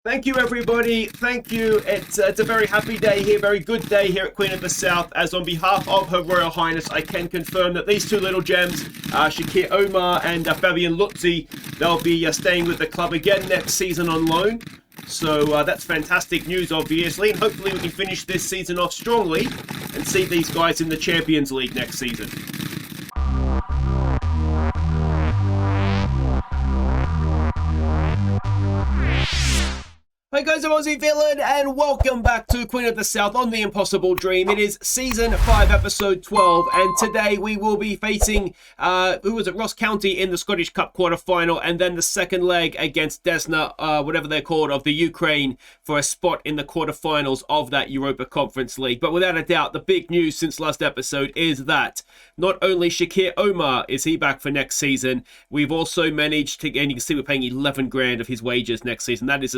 Thank you, everybody. Thank you. It's a very happy day here, very good day here at Queen of the South, as on behalf of Her Royal Highness, I can confirm that these two little gems, Shakir Omar and Fabian Lutzi, they'll be staying with the club again next season on loan. So that's fantastic news, obviously, and hopefully we can finish this season off strongly and see these guys in the Champions League next season. Hey guys, I'm Aussie Villain, and welcome back to Queen of the South on The Impossible Dream. It is Season 5, Episode 12, and today we will be facing, Ross County in the Scottish Cup quarter-final, and then the second leg against Desna, whatever they're called, of the Ukraine, for a spot in the quarter-finals of that Europa Conference League. But without a doubt, the big news since last episode is that not only Shakir Omar is he back for next season, we've also managed to, and you can see we're paying 11 grand of his wages next season. That is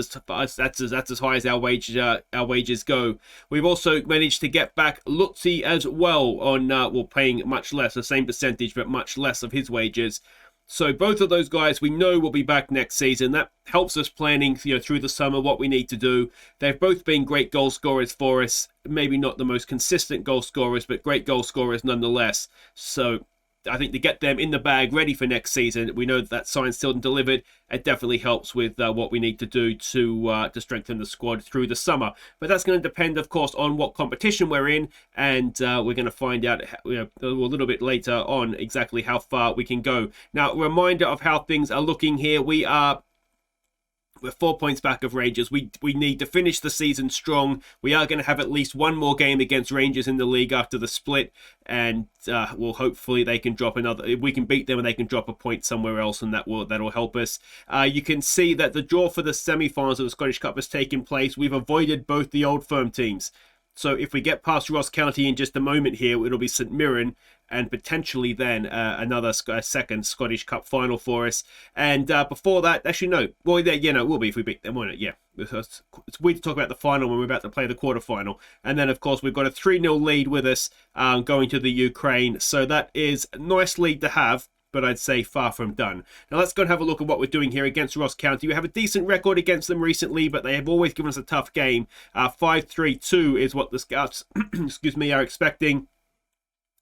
that's as high as our wages go. We've also managed to get back Lutzi as well on paying much less, the same percentage but much less of his wages. So both of those guys we know will be back next season. That helps us planning through the summer what we need to do. They've both been great goal scorers for us. Maybe not the most consistent goal scorers, but great goal scorers nonetheless. So I think to get them in the bag ready for next season, we know that sign's still delivered. It definitely helps with what we need to do to strengthen the squad through the summer. But that's going to depend, of course, on what competition we're in, and we're going to find out a little bit later on exactly how far we can go. Now, a reminder of how things are looking here. We're 4 points back of Rangers. We need to finish the season strong. We are going to have at least one more game against Rangers in the league after the split, and hopefully they can drop another. If we can beat them and they can drop a point somewhere else, and that'll help us. You can see that the draw for the semi-finals of the Scottish Cup has taken place. We've avoided both the Old Firm teams. So if we get past Ross County in just a moment here, it'll be St Mirren, and potentially then another second Scottish Cup final for us. And before that, actually no, well, it will be if we beat them, won't it? Yeah, it's weird to talk about the final when we're about to play the quarterfinal. And then, of course, we've got a 3-0 lead with us going to the Ukraine. So that is a nice lead to have, but I'd say far from done. Now let's go and have a look at what we're doing here against Ross County. We have a decent record against them recently, but they have always given us a tough game. 5-3-2 is what the scouts are expecting.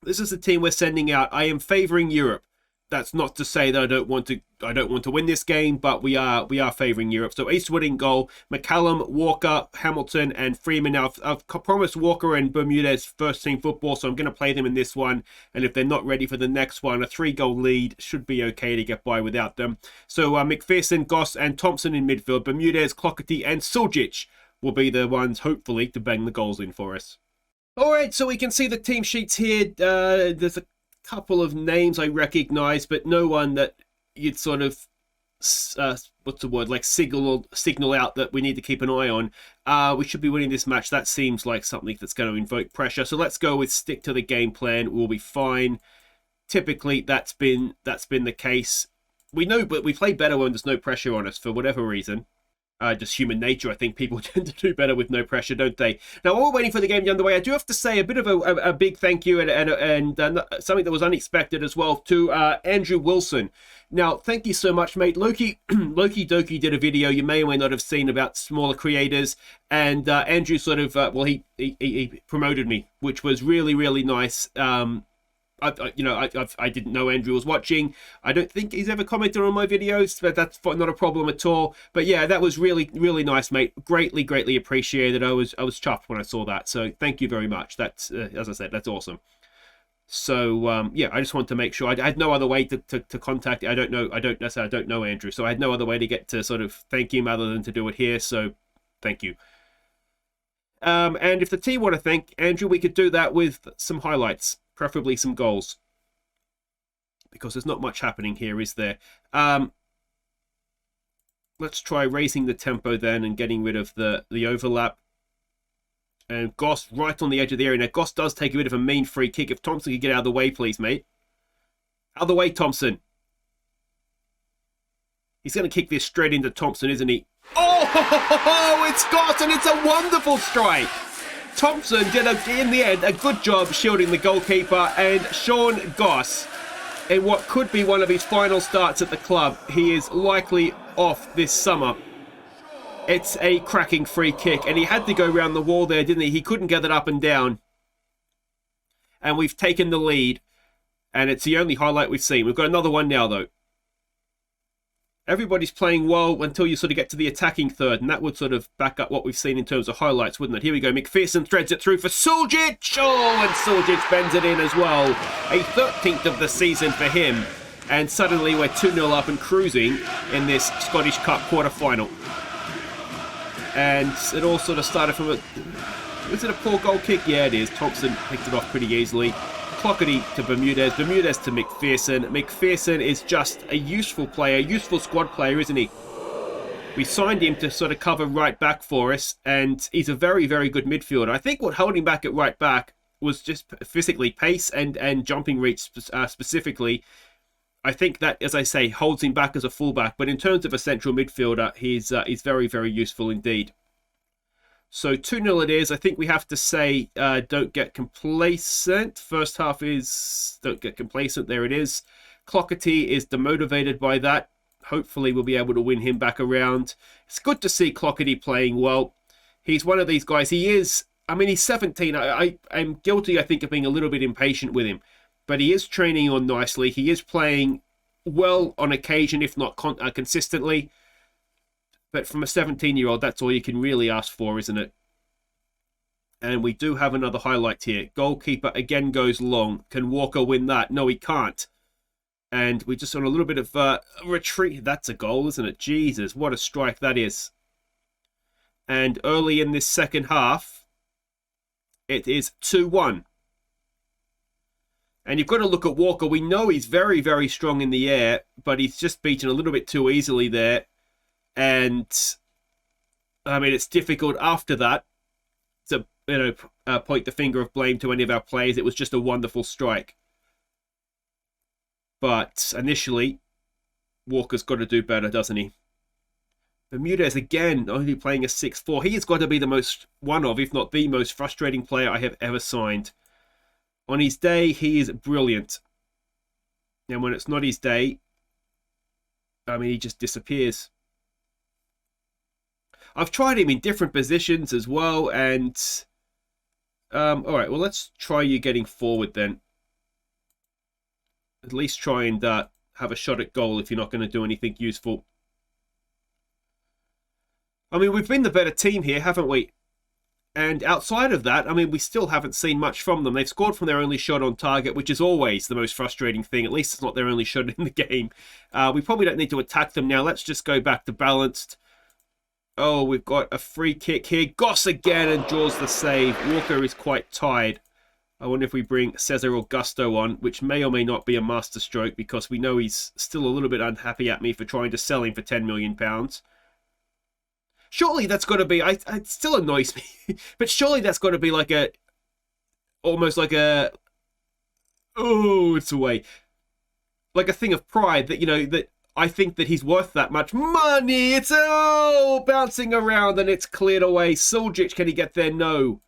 This is the team we're sending out. I am favouring Europe. That's not to say that I don't want to win this game, but we are favouring Europe. So Eastwood in goal, McCallum, Walker, Hamilton, and Freeman. Now I've promised Walker and Bermudez first team football, so I'm going to play them in this one. And if they're not ready for the next one, a 3-goal lead should be okay to get by without them. So McPherson, Goss, and Thompson in midfield. Bermudez, Clougherty, and Suljic will be the ones, hopefully, to bang the goals in for us. All right, so we can see the team sheets here. There's a couple of names I recognize, but no one that you'd sort of signal out that we need to keep an eye on. We should be winning this match. That seems like something that's going to invoke pressure. So let's go with stick to the game plan. We'll be fine. Typically, that's been the case. We know, but we play better when there's no pressure on us for whatever reason. Just human nature. I think people tend to do better with no pressure, don't they? Now, while we're waiting for the game to get underway, I do have to say a bit of a big thank you and something that was unexpected as well to Andrew Wilson. Now, thank you so much, mate. Loki Doki did a video you may or may not have seen about smaller creators, and Andrew sort of he promoted me, which was really, really nice. I didn't know Andrew was watching. I don't think he's ever commented on my videos, but that's not a problem at all. But yeah, that was really, really nice, mate. Greatly appreciated. I was chuffed when I saw that. So thank you very much. That's as I said, that's awesome. So yeah, I just wanted to make sure. I had no other way to contact. I don't know Andrew, so I had no other way to get to sort of thank him other than to do it here. So thank you. And if the team want to thank Andrew, we could do that with some highlights. Preferably some goals, because there's not much happening here, is there? Let's try raising the tempo then and getting rid of the overlap. And Goss right on the edge of the area. Now, Goss does take a bit of a mean free kick. If Thompson could get out of the way, please, mate. Out of the way, Thompson. He's going to kick this straight into Thompson, isn't he? Oh, it's Goss, and it's a wonderful strike. Thompson did, in the end, a good job shielding the goalkeeper, and Sean Goss, in what could be one of his final starts at the club, he is likely off this summer. It's a cracking free kick, and he had to go around the wall there, didn't he? He couldn't get it up and down. And we've taken the lead, and it's the only highlight we've seen. We've got another one now, though. Everybody's playing well until you sort of get to the attacking third, and that would sort of back up what we've seen in terms of highlights, wouldn't it? Here we go. McPherson threads it through for Suljic. Oh, and Suljic bends it in as well. A 13th of the season for him. And suddenly we're 2-0 up and cruising in this Scottish Cup quarter-final. And it all sort of started from a... Was it a poor goal kick? Yeah, it is. Thompson picked it off pretty easily. Clockety to Bermudez. Bermudez to McPherson. McPherson is just a useful player, useful squad player, isn't he? We signed him to sort of cover right back for us, and he's a very, very good midfielder. I think what held him back at right back was just physically pace and jumping reach specifically. I think that, as I say, holds him back as a fullback. But in terms of a central midfielder, he's very, very useful indeed. So 2-0 it is. I think we have to say don't get complacent. First half is don't get complacent. There it is. Clockety is demotivated by that. Hopefully we'll be able to win him back around. It's good to see Clockety playing well. He's one of these guys. He is, I mean, he's 17. I'm guilty, I think, of being a little bit impatient with him. But he is training on nicely. He is playing well on occasion, if not consistently. But from a 17-year-old, that's all you can really ask for, isn't it? And we do have another highlight here. Goalkeeper again goes long. Can Walker win that? No, he can't. And we just on a little bit of retreat. That's a goal, isn't it? Jesus, what a strike that is. And early in this second half, it is 2-1. And you've got to look at Walker. We know he's very, very strong in the air, but he's just beaten a little bit too easily there. And, I mean, it's difficult after that to, point the finger of blame to any of our players. It was just a wonderful strike. But initially, Walker's got to do better, doesn't he? Bermudez, again, only playing a 6-4. He has got to be the most, one of, if not the most frustrating player I have ever signed. On his day, he is brilliant. And when it's not his day, I mean, he just disappears. I've tried him in different positions as well, and... alright, well, let's try you getting forward then. At least try and have a shot at goal if you're not going to do anything useful. I mean, we've been the better team here, haven't we? And outside of that, I mean, we still haven't seen much from them. They've scored from their only shot on target, which is always the most frustrating thing. At least it's not their only shot in the game. We probably don't need to attack them now. Let's just go back to balanced. Oh, we've got a free kick here. Goss again and draws the save. Walker is quite tired. I wonder if we bring Cesar Augusto on, which may or may not be a masterstroke because we know he's still a little bit unhappy at me for trying to sell him for £10 million. Surely that's got to be... it still annoys me. But surely that's got to be like a... Almost like a... Oh, it's away. Like a thing of pride that, that I think that he's worth that much money. It's bouncing around and it's cleared away. Suljic, can he get there? No.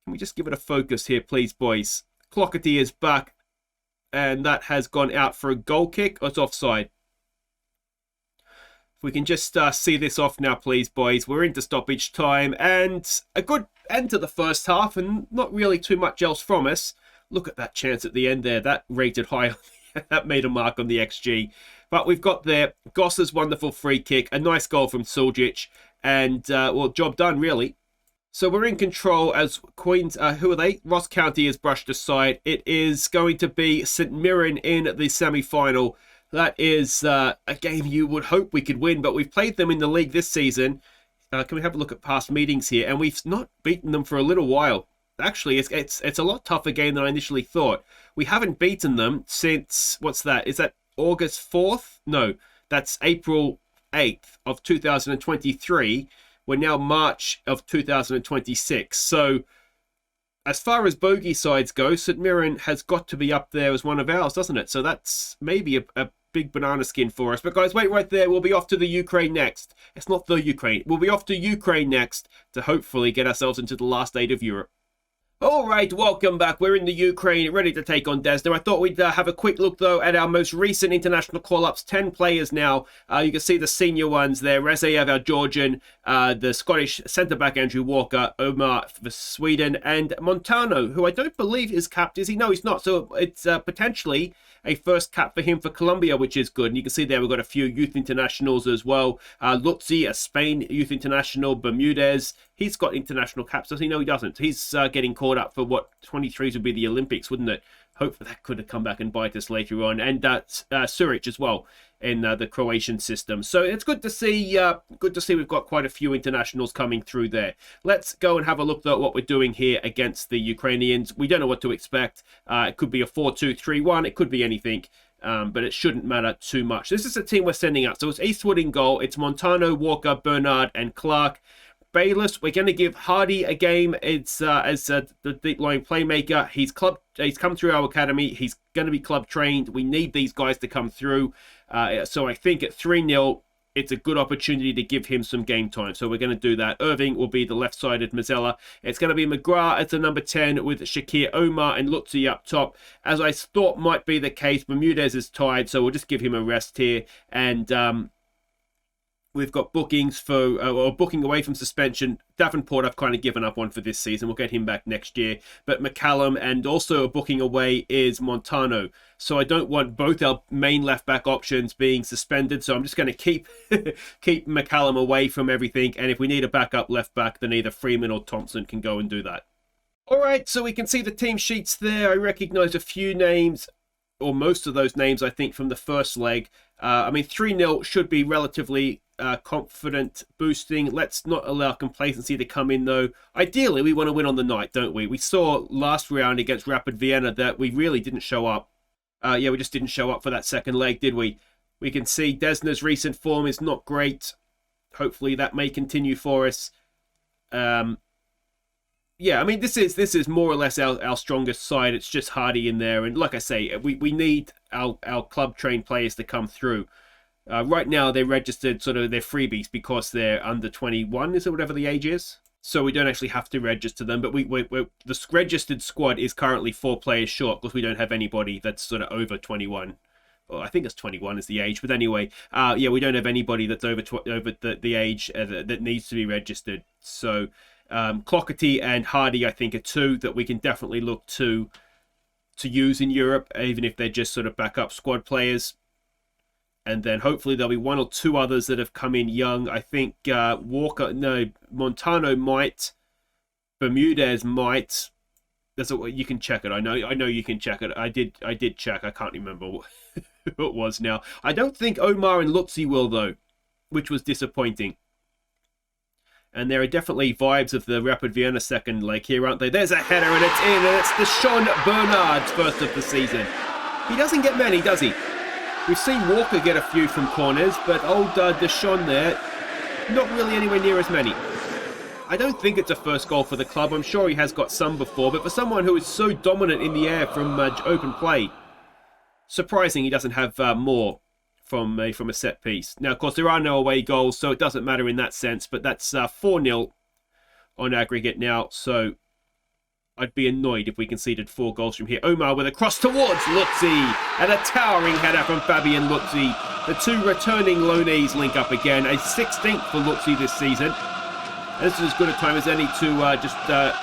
Can we just give it a focus here, please, boys? Clockety is back. And that has gone out for a goal kick. Oh, it's offside. If we can just see this off now, please, boys. We're into stoppage time. And a good end to the first half. And not really too much else from us. Look at that chance at the end there. That rated high. That made a mark on the XG. But we've got there Goss's wonderful free kick. A nice goal from Suljic. And, well, job done, really. So we're in control as Queens... who are they? Ross County is brushed aside. It is going to be St Mirren in the semi-final. That is a game you would hope we could win, but we've played them in the league this season. Can we have a look at past meetings here? And we've not beaten them for a little while. Actually, it's a lot tougher game than I initially thought. We haven't beaten them since... What's that? Is that August 4th? No, that's April 8th of 2023. We're now March of 2026. So, as far as bogey sides go, St Mirren has got to be up there as one of ours, doesn't it? So that's maybe a big banana skin for us. But guys, wait right there. We'll be off to the Ukraine next. It's not the Ukraine. We'll be off to Ukraine next to hopefully get ourselves into the last 8 of Europe. All right, welcome back. We're in the Ukraine, ready to take on Desna. I thought we'd have a quick look, though, at our most recent international call-ups. 10 players now. You can see the senior ones there. Rezaev, our Georgian, the Scottish centre-back Andrew Walker, Omar for Sweden, and Montano, who I don't believe is capped. Is he? No, he's not. So it's potentially a first cap for him for Colombia, which is good. And you can see there we've got a few youth internationals as well. Lutzi, a Spain youth international. Bermudez, he's got international caps, does he? No, he doesn't. He's getting caught up for what 23s would be the Olympics, wouldn't it? Hopefully that could have come back and bite us later on. And Suric as well in the Croatian system. So it's good to see. Good to see we've got quite a few internationals coming through there. Let's go and have a look though at what we're doing here against the Ukrainians. We don't know what to expect. It could be a 4-2-3-1. It could be anything. But it shouldn't matter too much. This is the team we're sending out. So it's Eastwood in goal. It's Montano, Walker, Bernard, and Clark. Bayless, we're going to give Hardy a game. It's as the deep line playmaker. He's come through our academy. He's going to be club trained. We need these guys to come through. So I think at 3-0, it's a good opportunity to give him some game time. So we're going to do that. Irving will be the left-sided Mazzella. It's going to be McGrath as the number 10 with Shakir, Omar, and Lutzi up top. As I thought might be the case, Bermudez is tired, so we'll just give him a rest here. And we've got bookings for, or booking away from suspension. Davenport, I've kind of given up on for this season. We'll get him back next year. But McCallum, and also a booking away is Montano. So I don't want both our main left-back options being suspended. So I'm just going to keep McCallum away from everything. And if we need a backup left-back, then either Freeman or Thompson can go and do that. All right, so we can see the team sheets there. I recognize a few names, or most of those names, I think, from the first leg. 3-0 should be relatively confident boosting. Let's not allow complacency to come in, though. Ideally, we want to win on the night, don't we? We saw last round against Rapid Vienna that we really didn't show up. We just didn't show up for that second leg, did we? We can see Desna's recent form is not great. Hopefully that may continue for us. This is more or less our strongest side. It's just Hardy in there. And like I say, we need our club-trained players to come through. Right now, they're registered sort of, they're freebies because they're under 21, is it, whatever the age is? So we don't actually have to register them. But the registered squad is currently 4 players short because we don't have anybody that's sort of over 21. Well, I think it's 21 is the age. But anyway, we don't have anybody that's over the age that needs to be registered. So Clockerty and Hardy, I think, are 2 that we can definitely look to use in Europe, even if they're just sort of backup squad players. And then hopefully there'll be 1 or 2 others that have come in young. I think Montano might, Bermudez might. You can check it. I know you can check it. I did check. I can't remember who it was now. I don't think Omar and Lutzi will, though, which was disappointing. And there are definitely vibes of the Rapid Vienna second leg here, aren't they? There's a header and it's in, and it's Deshaun Bernard's first of the season. He doesn't get many, does he? We've seen Walker get a few from corners, but old Deshaun there, not really anywhere near as many. I don't think it's a first goal for the club. I'm sure he has got some before, but for someone who is so dominant in the air from open play, surprising he doesn't have more from a set piece. Now, of course, there are no away goals, so it doesn't matter in that sense, but that's 4-0 on aggregate now, so I'd be annoyed if we conceded 4 goals from here. Omar with a cross towards Lutzi, and a towering header from Fabian Lutzi. The 2 returning loanees link up again, a 16th for Lutzi this season. And this is as good a time as any to just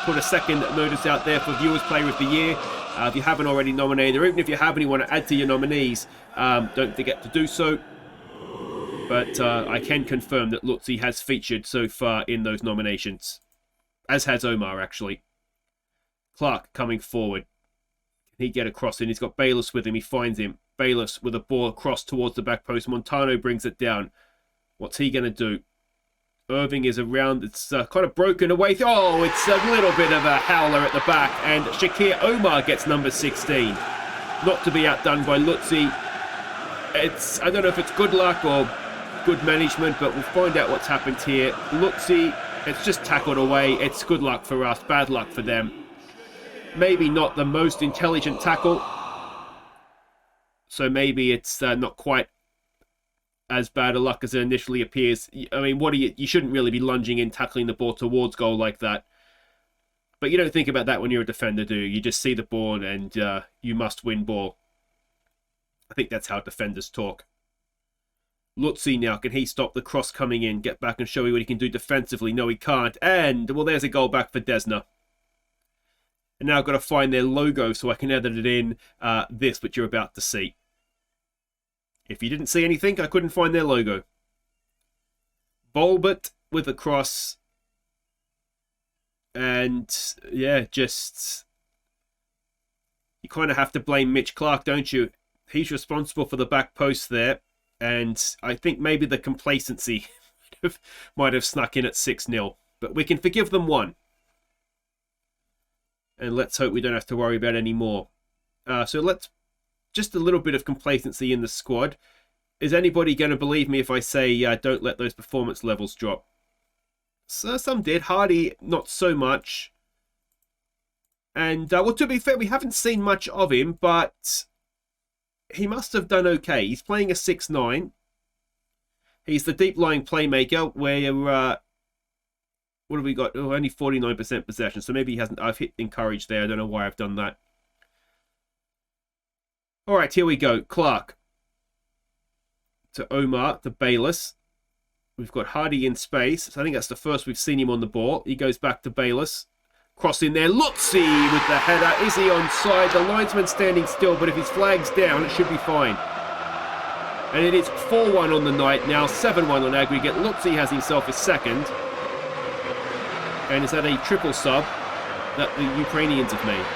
put a second notice out there for Viewers Player of the Year. If you haven't already nominated, or even if you have and you want to add to your nominees, don't forget to do so. But I can confirm that Lutzi has featured so far in those nominations, as has Omar, actually. Clark coming forward. Can he get across? And he's got Bayless with him. He finds him. Bayless with a ball across towards the back post. Montano brings it down. What's he going to do? Irving is around. It's kind of broken away. Oh, it's a little bit of a howler at the back. And Shakir Omar gets number 16. Not to be outdone by Lutzi. I don't know if it's good luck or good management, but we'll find out what's happened here. Lutzi, it's just tackled away. It's good luck for us, bad luck for them. Maybe not the most intelligent tackle. So maybe it's not quite as bad a luck as it initially appears. I mean, you shouldn't really be lunging in, tackling the ball towards goal like that. But you don't think about that when you're a defender, do you? You just see the ball and you must win ball. I think that's how defenders talk. Lutzi now, can he stop the cross coming in? Get back and show me what he can do defensively. No, he can't. And, well, there's a goal back for Desna. And now I've got to find their logo so I can edit it in this, which you're about to see. If you didn't see anything, I couldn't find their logo. Bolbert with a cross. And, yeah, just... You kind of have to blame Mitch Clark, don't you? He's responsible for the back post there. And I think maybe the complacency might have snuck in at 6-0. But we can forgive them one. And let's hope we don't have to worry about any more. So let's... Just a little bit of complacency in the squad. Is anybody going to believe me if I say don't let those performance levels drop? So some did. Hardy, not so much. And, well, to be fair, we haven't seen much of him, but... He must have done okay. He's playing a 6'9". He's the deep-lying playmaker where... what have we got? Oh, only 49% possession. So maybe he hasn't... I've hit encourage there. I don't know why I've done that. All right, here we go. Clark. To Omar. To Bayless. We've got Hardy in space. So I think that's the first we've seen him on the ball. He goes back to Bayless. Cross in there. Lutzi with the header. Is he onside? The linesman standing still, but if his flag's down, it should be fine. And it is 4-1 on the night now. 7-1 on aggregate. Lutzi has himself a second. And is that a triple sub that the Ukrainians have made?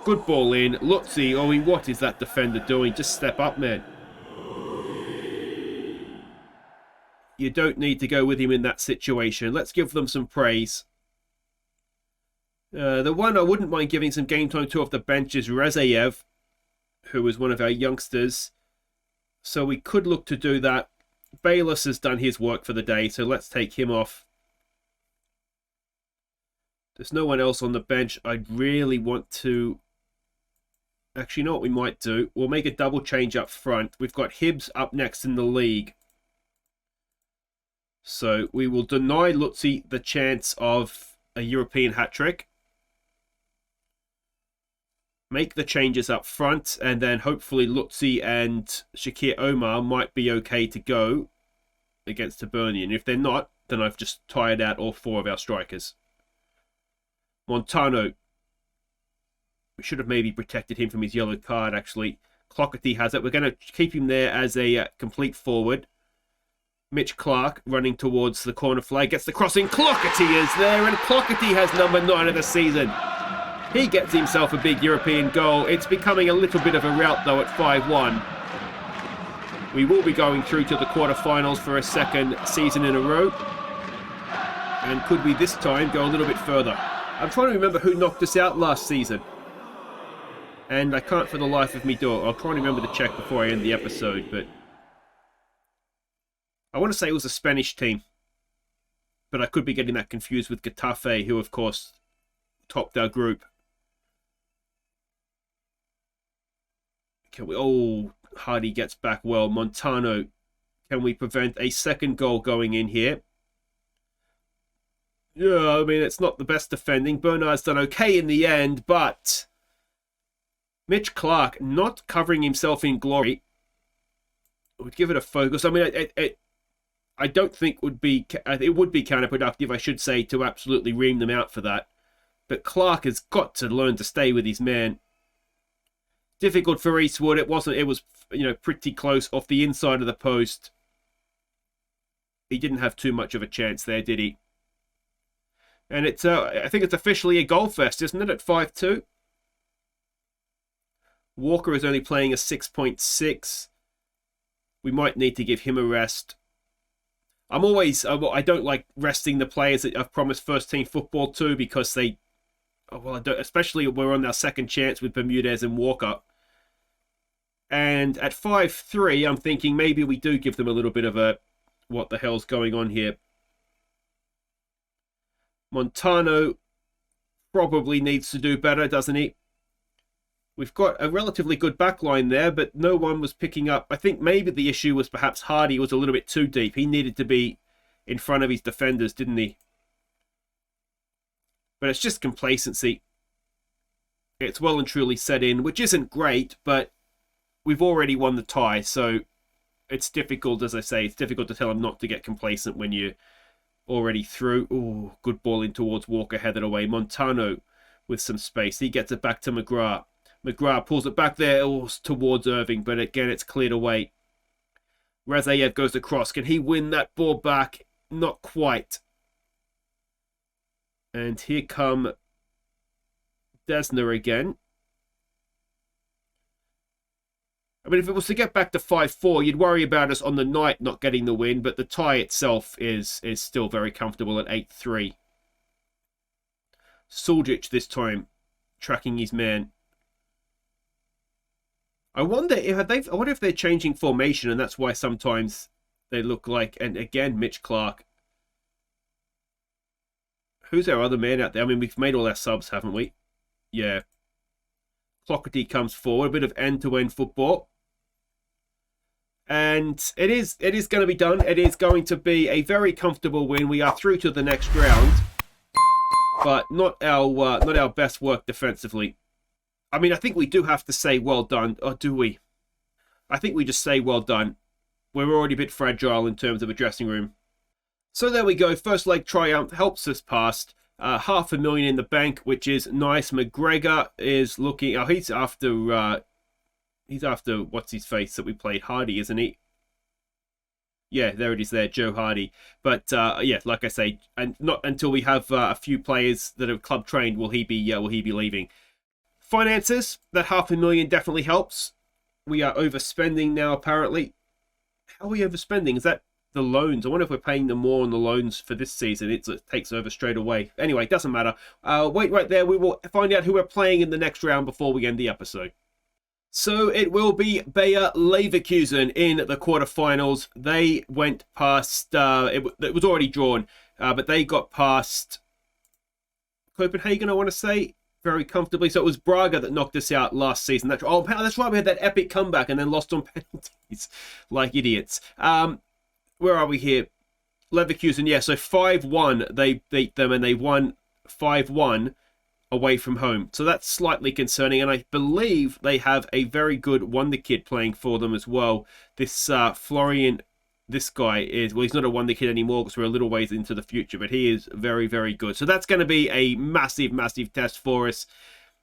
Good ball in. Lutzi, I mean, what is that defender doing? Just step up, man. You don't need to go with him in that situation. Let's give them some praise. The one I wouldn't mind giving some game time to off the bench is Rezayev, who is one of our youngsters. So we could look to do that. Bayless has done his work for the day, so let's take him off. There's no one else on the bench. I'd really want to... Actually, you know what we might do? We'll make a double change up front. We've got Hibbs up next in the league. So we will deny Lutzi the chance of a European hat-trick. Make the changes up front, and then hopefully Lutzi and Shakir Omar might be okay to go against Hibernian. If they're not, then I've just tired out all four of our strikers. Montano. We should have maybe protected him from his yellow card, actually. Clockerty has it. We're going to keep him there as a complete forward. Mitch Clark running towards the corner flag. Gets the crossing. Clockerty is there, and Clockerty has number 9 of the season. He gets himself a big European goal. It's becoming a little bit of a rout, though, at 5-1. We will be going through to the quarterfinals for a second season in a row. And could we this time go a little bit further? I'm trying to remember who knocked us out last season. And I can't for the life of me do it. I'll try and remember to check before I end the episode, but... I want to say it was a Spanish team. But I could be getting that confused with Getafe, who, of course, topped our group. Can we... Oh, Hardy gets back well. Montano. Can we prevent a second goal going in here? Yeah, I mean, it's not the best defending. Bernard's done okay in the end, but... Mitch Clark not covering himself in glory. Would give it a focus. I mean, I don't think it would be counterproductive, I should say, to absolutely ream them out for that. But Clark has got to learn to stay with his man. Difficult for Eastwood. It was, pretty close off the inside of the post. He didn't have too much of a chance there, did he? And it's, I think it's officially a goal fest, isn't it, at 5-2? Walker is only playing a 6.6. We might need to give him a rest. I don't like resting the players that I've promised first team football to because they, especially we're on our second chance with Bermudez and Walker. And at 5-3, I'm thinking maybe we do give them a little bit of a, what the hell's going on here. Montano probably needs to do better, doesn't he? We've got a relatively good backline there, but no one was picking up. I think maybe the issue was perhaps Hardy was a little bit too deep. He needed to be in front of his defenders, didn't he? But it's just complacency. It's well and truly set in, which isn't great, but we've already won the tie, so it's difficult, as I say, it's difficult to tell them not to get complacent when you're already through. Oh, good ball in towards Walker, headed away. Montano with some space. He gets it back to McGrath. McGrath pulls it back there towards Irving, but again, it's cleared away. Razayev goes across. Can he win that ball back? Not quite. And here come Desna again. I mean, if it was to get back to 5-4, you'd worry about us on the night not getting the win, but the tie itself is still very comfortable at 8-3. Suljic this time, tracking his man. I wonder if they're changing formation, and that's why sometimes they look like. And again, Mitch Clark. Who's our other man out there? I mean, we've made all our subs, haven't we? Yeah. Clockerty comes forward, a bit of end-to-end football. And it is going to be done. It is going to be a very comfortable win. We are through to the next round, but not our best work defensively. I mean, I think we do have to say well done, or do we? I think we just say well done. We're already a bit fragile in terms of a dressing room. So there we go. First leg triumph helps us past. $500,000 in the bank, which is nice. McGregor is looking. Oh, he's after what's his face that we played, Hardy, isn't he? Yeah, there it is. There, Joe Hardy. But yeah, like I say, and not until we have a few players that are club trained will he be leaving. Finances, that $500,000 definitely helps. We are overspending now, apparently. How are we overspending? Is that the loans? I wonder if we're paying them more on the loans for this season. It takes over straight away. Anyway, doesn't matter. Wait right there. We will find out who we're playing in the next round before we end the episode. So it will be Bayer Leverkusen in the quarterfinals. They went past, it was already drawn, but they got past Copenhagen, I want to say, very comfortably. So it was Braga that knocked us out last season. That's right, we had that epic comeback and then lost on penalties like idiots. Where are we here? Leverkusen, yeah, so 5-1 they beat them, and they won 5-1 away from home. So that's slightly concerning, and I believe they have a very good wonder kid playing for them as well. This Florian, this guy is, well, he's not a wonder kid anymore because we're a little ways into the future, but he is very, very good. So that's going to be a massive, massive test for us.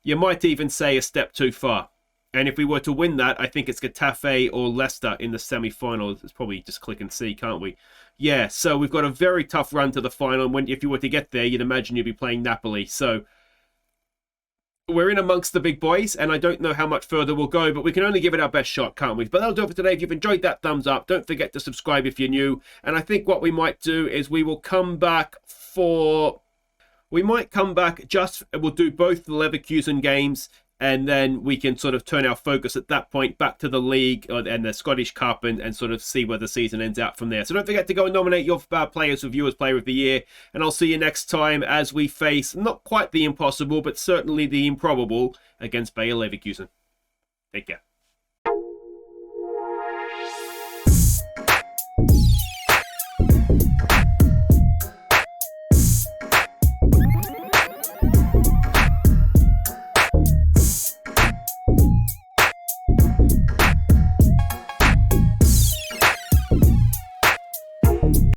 You might even say a step too far. And if we were to win that, I think it's Getafe or Leicester in the semi-final. It's probably just click and see, can't we? Yeah, so we've got a very tough run to the final. And if you were to get there, you'd imagine you'd be playing Napoli. So we're in amongst the big boys, and I don't know how much further we'll go, but we can only give it our best shot, can't we? But that'll do it for today. If you've enjoyed that, thumbs up. Don't forget to subscribe if you're new. And I think what we might do is we will come back for... We might come back we'll do both the Leverkusen games, and then we can sort of turn our focus at that point back to the league and the Scottish Cup and sort of see where the season ends out from there. So don't forget to go and nominate your players for Viewers Player of the Year. And I'll see you next time as we face not quite the impossible, but certainly the improbable against Bayer Leverkusen. Take care.